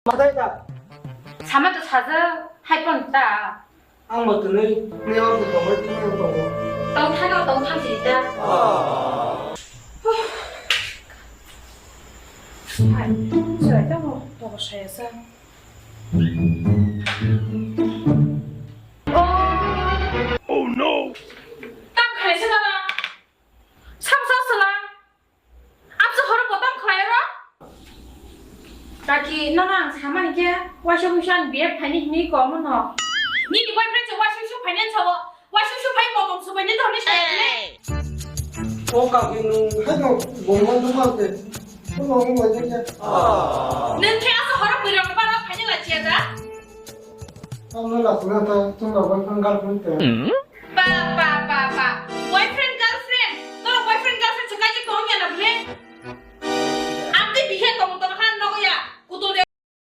마다이다. 자마도 자자 할 뻔했다. 아무것도 내 아무도 동을 뛰는 거고. 똥 타고 똥 탐지다. 아, trời cho một tổ sẽ sao? Oh no! 땀 갈시잖아. 참았을라. 앞서 허를 뭐 땀 갈라? Kaki nona sama ni ke washing machine biar panik ni kau mana? Ni di boyfriend je washing machine panik sawo. Washing machine panik mau tungsu panik tu ni saya. 가기는 해도 몸만 좀 할때 그거 뭐 이제 Nên khi asa 허를 bự rồi bao lâu panik là chia ra? 아무나 그냥 다 정말 안 갈고 있대. Ba